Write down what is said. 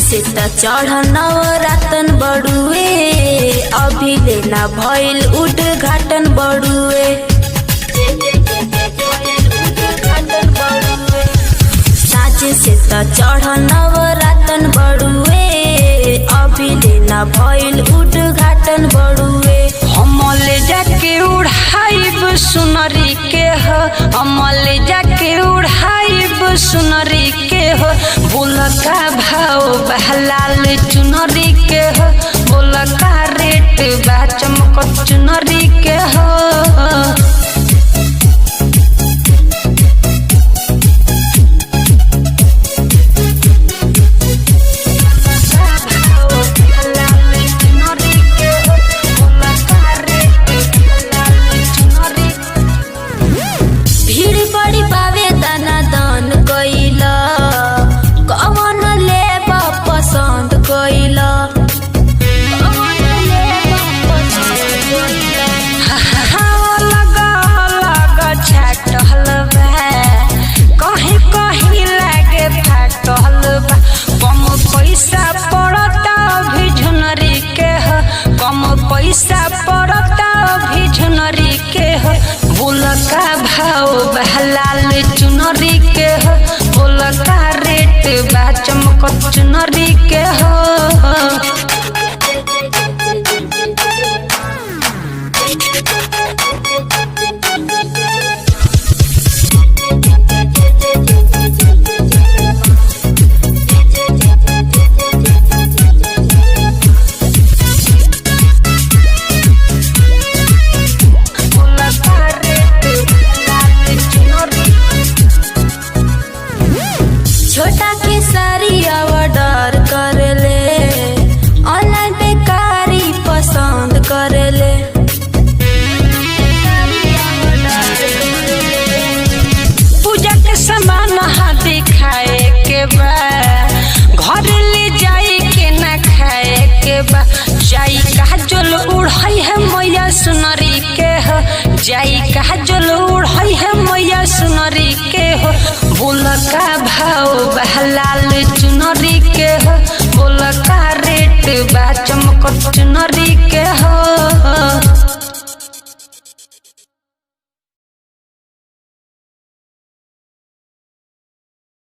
से त चढ़ नवरातन बड़ुए अभी लेना भइल उद्घाटन बड़ुए साझे से त चढ़ नवरातन बड़ुए अभी लेना भइल उद्घाटन बड़ुए हमल जाके उड़ाइब सुनरी के हो हमल जाके उड़ाइब सुनरी के हो बोल का भाव बहलाल चुनरी के हो बोल का रेट बा चमक चुनरी के हो पैसा पड़ता भी झुनरी के हो बोल का भाव बहलाल चुनरी के हो बोल का रेट बा चमक चुनरी के हो छोटा के सारी ऑर्डर करेले ऑनलाइन पे कारी पसंद करेले पूजा के सामान दिखाए के बा घर ले जाई के ना खाए के बा जाई काजल उड़ाई है मैया सुनरी के हो जाई काजल उड़ाई है मैया सुनरी के हो बोल का भाव बहलाल चुनरी के हो बोल का रेट बा चमक चुनरी के हो।